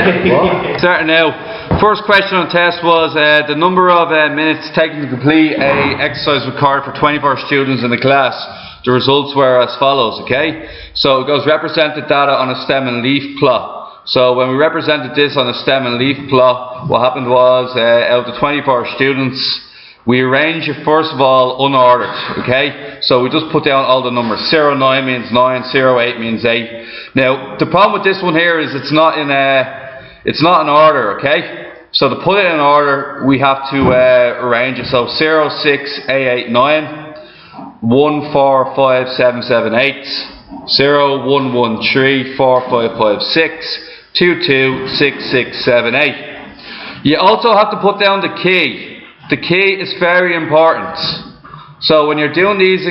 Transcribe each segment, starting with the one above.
Starting now. First question on test was the number of minutes taken to complete a exercise required for 24 students in the class. The results were as follows, okay? So it goes represented data on a stem and leaf plot. So when we represented this on a stem and leaf plot, what happened was out of the 24 students, we arrange it first of all unordered, okay? So we just put down all the numbers. 09 means 9, 08 means 8. Now the problem with this one here is it's not in order, okay? So to put it in order, we have to arrange it. So 06889, 145778, 0113 4556, 226678. You also have to put down the key. The key is very important. So when you're doing these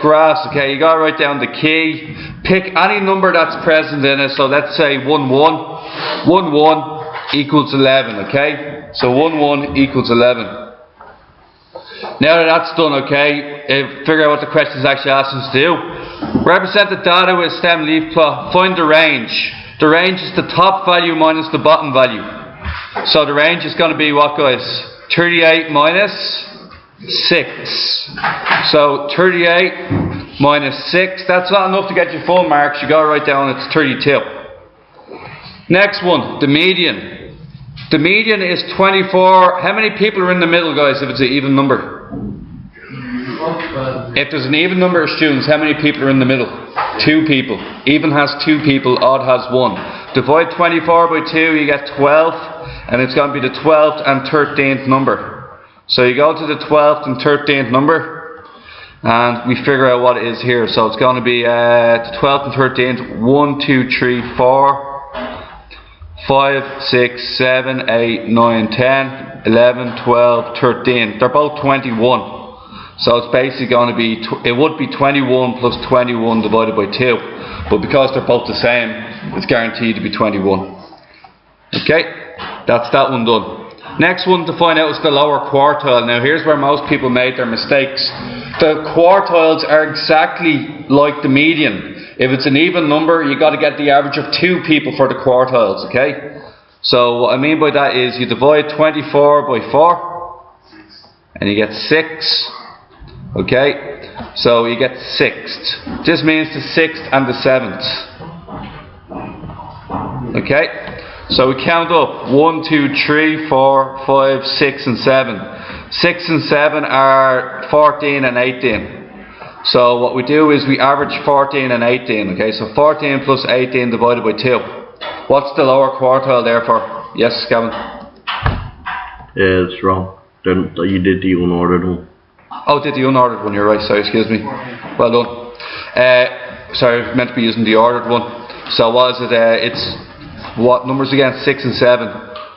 graphs, okay, you gotta write down the key. Pick any number that's present in it. So let's say 11. 11 equals 11, okay? So 11 equals 11. Now that that's done, okay, figure out what the question is actually asking us to do. Represent the data with a stem leaf plot. Find the range. The range is the top value minus the bottom value. So the range is going to be what, guys? 38 minus 6. So 38 minus 6. That's not enough to get your full marks. You got to write down it's 32. Next one, the median. The median is 24. How many people are in the middle, guys, if it's an even number? If there's an even number of students, how many people are in the middle? 2 people. Even has 2 people, odd has 1. Divide 24 by 2, you get 12, and it's going to be the 12th and 13th number. So you go to the 12th and 13th number, and we figure out what it is here. So it's going to be the 12th and 13th, 1, 2, 3, 4, 5, 6, 7, 8, 9, 10, 11, 12, 13. They're both 21. So it's basically going to be, it would be 21 plus 21 divided by 2. But because they're both the same, it's guaranteed to be 21. Okay, that's that one done. Next one to find out is the lower quartile. Now here's where most people made their mistakes. The quartiles are exactly like the median. If it's an even number, you got to get the average of 2 people for the quartiles, okay? So what I mean by that is you divide 24 by 4 and you get 6. Okay, so you get 6th. This means the 6th and the 7th. Okay, so we count up 1, 2, 3, 4, 5, 6 and 7. 6 and 7 are 14 and 18. So what we do is we average 14 and 18. Okay, so 14 plus 18 divided by 2. What's the lower quartile there for? Yes, Kevin? Yeah, it's wrong. Then you did the unordered one. Oh, did the unordered one, you're right, sorry, excuse me. Well done. Sorry, I meant to be using the ordered one. So what is it, it's, what numbers again? 6 and 7.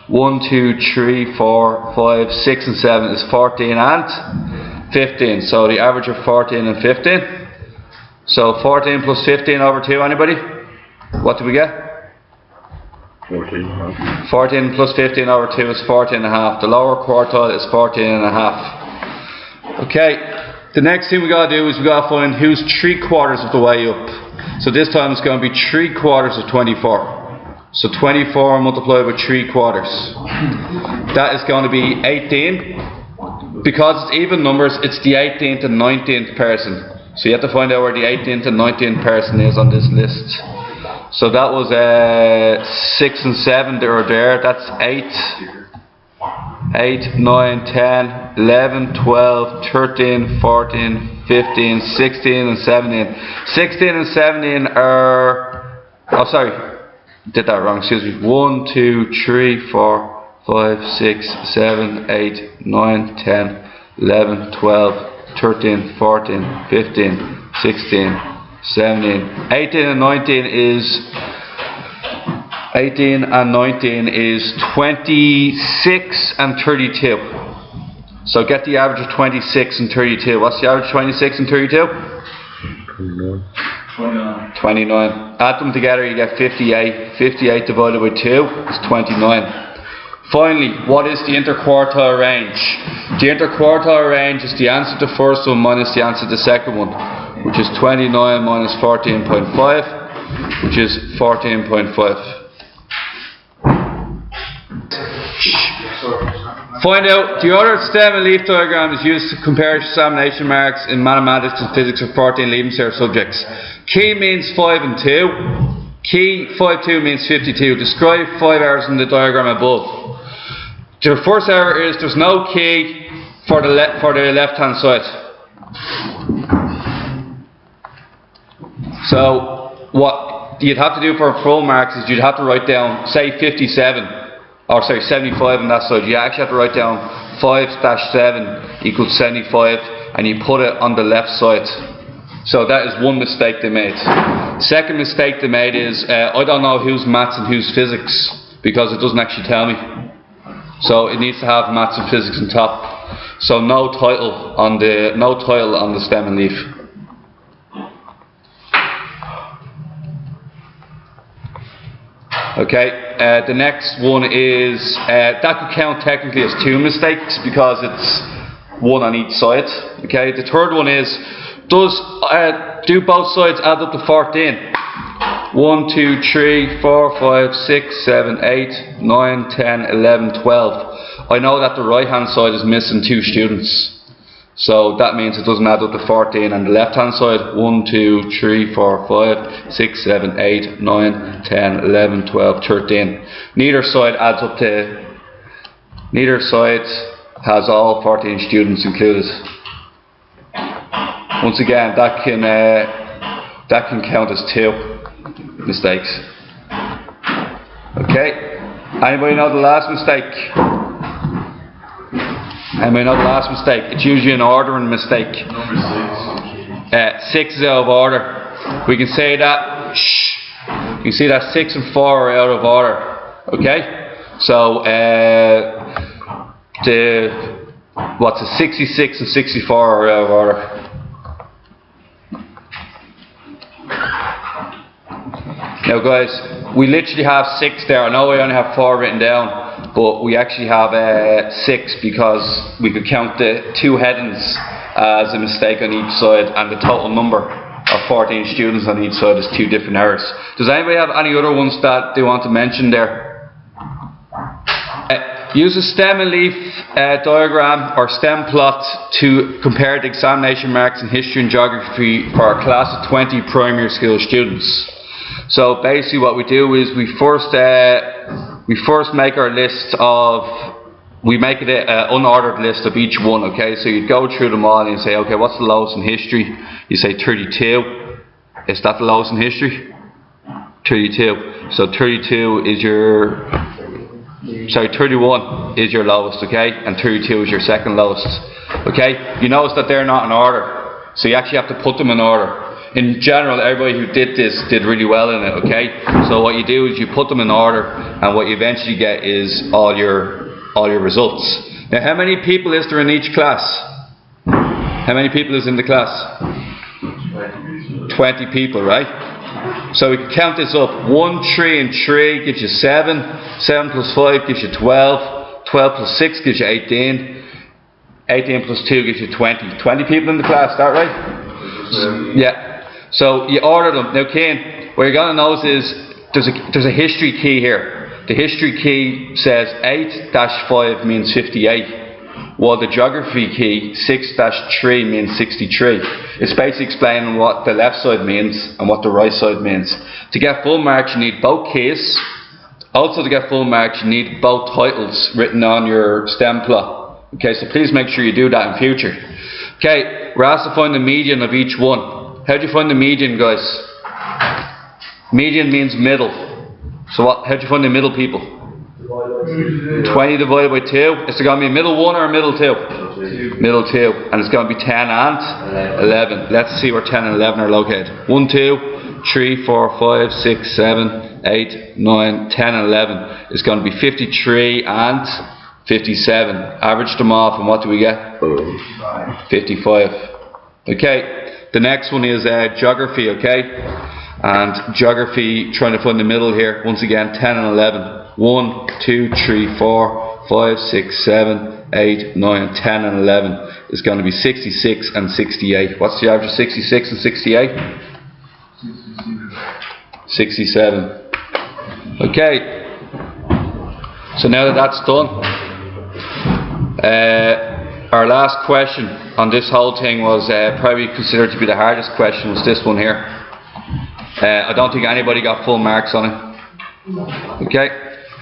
1, 2, 3, 4, 5, 6 and 7 is 14 and 15. So the average of 14 and 15. So 14 plus 15 over 2, anybody? What do we get? 14.5. 14 plus 15 over 2 is 14.5. The lower quartile is 14.5. Okay, the next thing we got to do is we got to find who's 3/4 of the way up. So this time it's going to be 3/4 of 24. So 24 multiplied by 3/4. That is going to be 18. Because it's even numbers, it's the 18th and 19th person. So you have to find out where the 18th and 19th person is on this list. So that was 6 and 7 that are there. That's 8. 8, 9, 10, 11, 12, 13, 14, 15, 16 and 17. 16 and 17 are, oh sorry, did that wrong, excuse me. 1, 2, 3, 4, 5, 6, 7, 8, 9, 10, 11, 12, 13, 14, 15, 16, 17. 18 and 19 is 18 and 19 is 26 and 32. So get the average of 26 and 32. What's the average of 26 and 32? 29. Add them together, you get 58. 58 divided by 2 is 29. Finally, what is the interquartile range? The interquartile range is the answer to the first one minus the answer to the second one, which is 29 minus 14.5, which is 14.5. Find out the ordered stem and leaf diagram is used to compare examination marks in mathematics and physics of 14 leaving cert subjects. Key means 5 and 2. Key 5 2 means 52. Describe 5 errors in the diagram above. The first error is there's no key for the left hand side. So what you'd have to do for full marks is you'd have to write down, say 57, or sorry 75 on that side. You actually have to write down 5-7 equals 75, and you put it on the left side. So that is one mistake they made. Second mistake they made is I don't know who's maths and who's physics, because it doesn't actually tell me. So it needs to have maths and physics on top. So no title on the stem and leaf. Okay, the next one is that could count technically as 2 mistakes because it's 1 on each side. Okay, the third one is do both sides add up to 14? 1, 2, 3, 4, 5, 6, 7, 8, 9, 10, 11, 12. I know that the right hand side is missing 2 students. So that means it doesn't add up to 14. And the left hand side, 1, 2, 3, 4, 5, 6, 7, 8, 9, 10, 11, 12, 13. Neither side has all 14 students included. Once again, that can count as 2 mistakes. Okay. Anybody know the last mistake? Anybody know the last mistake? It's usually an ordering mistake. Number 6. 6 is out of order. We can say that. You can see that 6 and 4 are out of order. Okay. So the 66 and 64 are out of order. Now guys, we literally have 6 there. I know we only have 4 written down, but we actually have 6 because we could count the 2 headings as a mistake on each side, and the total number of 14 students on each side is 2 different errors. Does anybody have any other ones that they want to mention there? Use a stem and leaf diagram or stem plot to compare the examination marks in history and geography for a class of 20 primary school students. So basically what we do is we first make our list of, we make it an unordered list of each one, okay? So you go through them all and you say, okay, what's the lowest in history? You say 32. Is that the lowest in history? 32. So 32 is your, sorry, 31 is your lowest, okay? And 32 is your second lowest, okay? You notice that they're not in order, so you actually have to put them in order. In general, everybody who did this did really well in it, okay? So what you do is you put them in order, and what you eventually get is all your results. Now, how many people is there in each class? How many people is in the class? 20 people, right? So we can count this up. 1, 3 and 3 gives you 7. 7 plus 5 gives you 12. 12 plus 6 gives you 18. 18 plus 2 gives you 20. 20 people in the class, is that right? Yeah. So you order them. Now Kane, what you're going to notice is there's a history key here. The history key says 8-5 means 58, while the geography key 6-3 means 63. It's basically explaining what the left side means and what the right side means. To get full marks you need both keys. Also to get full marks you need both titles written on your stem plot. Okay, so please make sure you do that in future. Okay, we're asked to find the median of each one. How do you find the median, guys? Median means middle. So how do you find the middle people? 20 divided by 2. Is there going to be a middle 1 or a middle 2? Middle 2. And it's going to be 10 and 11. Let's see where 10 and 11 are located. 1, 2, 3, 4, 5, 6, 7, 8, 9, 10 and 11. It's going to be 53 and 57. Average them off and what do we get? 55. Okay. The next one is geography, okay? And geography, trying to find the middle here. Once again, 10 and 11. 1, 2, 3, 4, 5, 6, 7, 8, 9, 10 and 11 is going to be 66 and 68. What's the average of 66 and 68? 67. Okay. So now that that's done, Our last question on this whole thing was probably considered to be the hardest question, was this one here. I don't think anybody got full marks on it. Okay,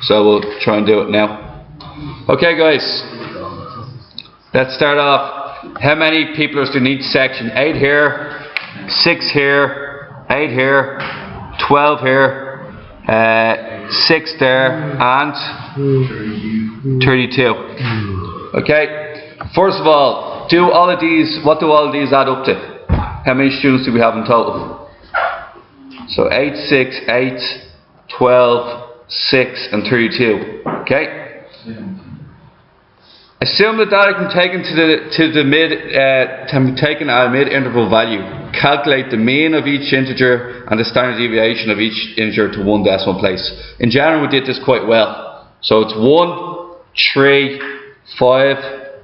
so we'll try and do it now. Okay guys, let's start off. How many people are in each section? 8 here, 6 here, 8 here, 12 here, 6 there, and 32. Okay. First of all, what do all of these add up to? How many students do we have in total? So 8, 6, 8, 12, 6 and 32. Okay? Assume that data can be taken at a mid-interval value. Calculate the mean of each integer and the standard deviation of each integer to one decimal place. In general, we did this quite well. So it's 1, 3, 5,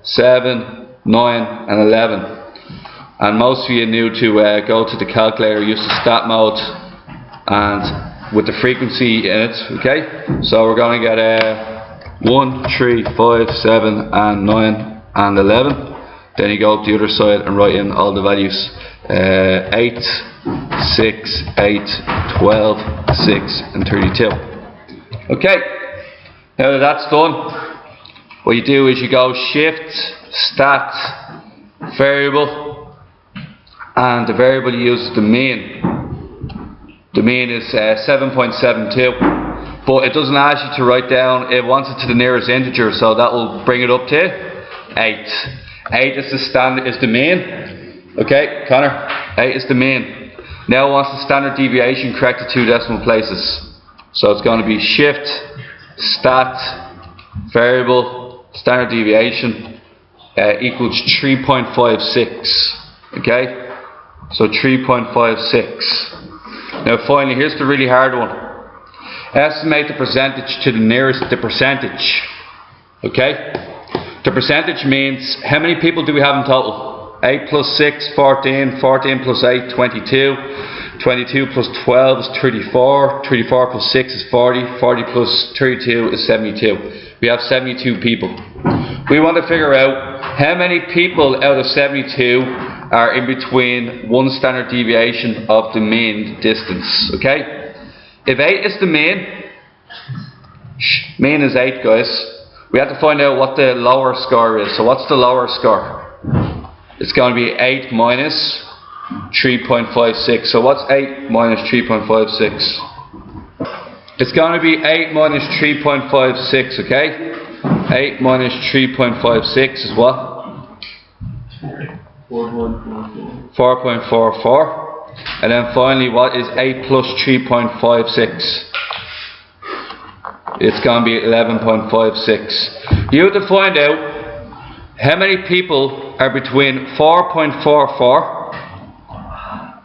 7, 9 and 11. And most of you knew to go to the calculator, use the stat mode and with the frequency in it. Okay? So we're going to get 1, 3, 5, 7 and 9 and 11. Then you go to the other side and write in all the values. 8, 6, 8, 12, 6 and 32. Okay, now that that's done, what you do is you go shift, stat, variable, and the variable you use is the mean. The mean is 7.72, but it doesn't ask you to write down, it wants it to the nearest integer, so that will bring it up to 8. 8 is the mean. Okay, Connor, 8 is the mean. Now it wants the standard deviation corrected 2 decimal places. So it's going to be shift, stat, variable, standard deviation equals 3.56. Okay, so 3.56. Now finally, here's the really hard one. Estimate the percentage to the nearest the percentage. Okay, the percentage means how many people do we have in total? 8 plus 6, 14, 14 plus 8, 22, 22 plus 12 is 34, 34 plus 6 is 40, 40 plus 32 is 72. We have 72 people. We want to figure out how many people out of 72 are in between one standard deviation of the mean distance. Okay? If 8 is the mean is 8 guys, we have to find out what the lower score is. So what's the lower score? It's going to be 8 minus 3.56. So what's 8 minus 3.56? It's going to be 8 minus 3.56, okay? 8 minus 3.56 is what? 4.44. And then finally, what is 8 plus 3.56? It's going to be 11.56. You have to find out how many people are between 4.44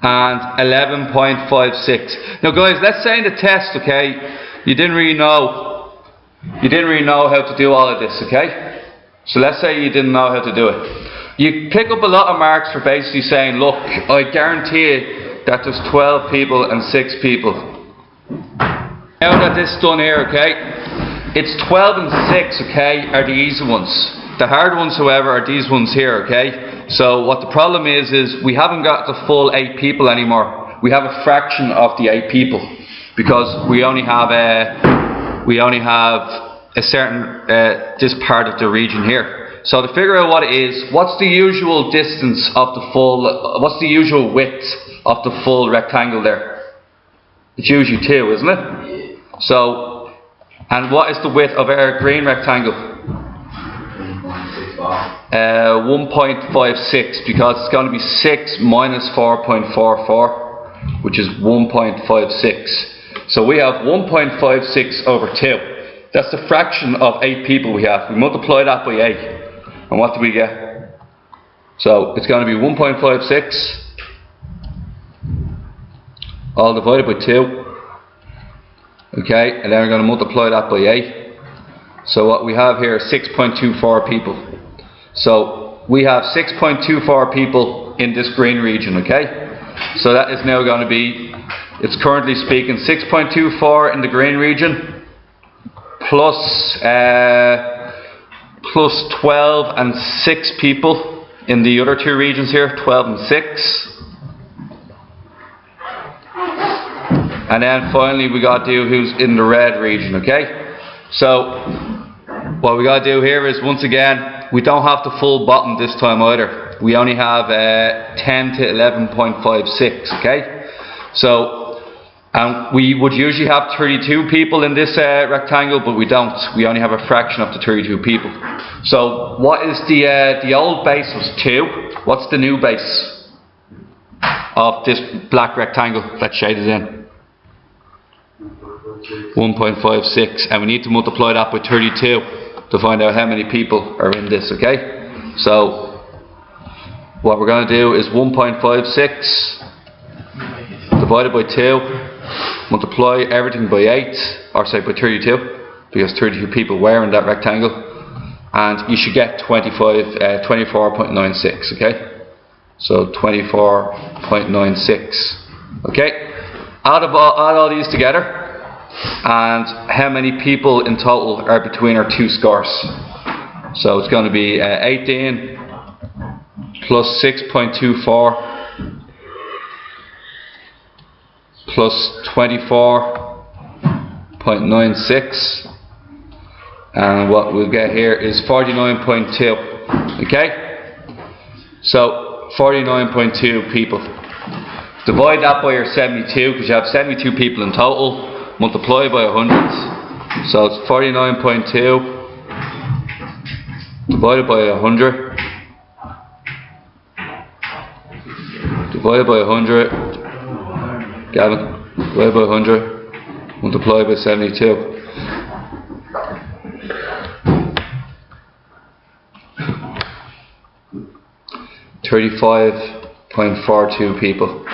and 11.56. Now guys, let's say in the test, okay, you didn't really know how to do all of this, okay? So let's say you didn't know how to do it. You pick up a lot of marks for basically saying, look, I guarantee that there's 12 people and 6 people. Now that this is done here, okay, it's 12 and 6, okay, are the easy ones. The hard ones, however, are these ones here, okay? So what the problem is we haven't got the full 8 people anymore. We have a fraction of the 8 people because we only have a certain this part of the region here. So to figure out what it is, what's the usual distance of the full? What's the usual width of the full rectangle there? It's usually 2, isn't it? So, and what is the width of our green rectangle? 1.56, because it's going to be 6 minus 4.44, which is 1.56. So we have 1.56 over 2. That's the fraction of 8 people we have. We multiply that by 8. And what do we get? So it's going to be 1.56 all divided by 2. Okay, and then we're going to multiply that by 8. So what we have here is 6.24 people. So we have 6.24 people in this green region, okay? So that is now going to be, it's currently speaking 6.24 in the green region plus plus 12 and 6 people in the other two regions here, 12 and 6. And then finally we got to do who's in the red region, okay? So what we got to do here is, once again, we don't have the full bottom this time either. We only have 10 to 11.56, okay? So we would usually have 32 people in this rectangle, but we don't. We only have a fraction of the 32 people. So what is the old base was 2. What's the new base of this black rectangle that's shaded in? 1.56, and we need to multiply that by 32 to find out how many people are in this, okay? So what we're going to do is 1.56 divided by 2, multiply everything by 8, or say by 32, because 32 people were in that rectangle, and you should get 24.96, okay? So 24.96, okay? Add all these together, and how many people in total are between our two scores. So it's going to be 18 plus 6.24 plus 24.96, and what we'll get here is 49.2, okay? So 49.2 people. Divide that by your 72, because you have 72 people in total. Multiply by 100, so it's 49.2 divided by 100 divided by 100, Gavin, divided by 100, multiply by 72. $35.42 people.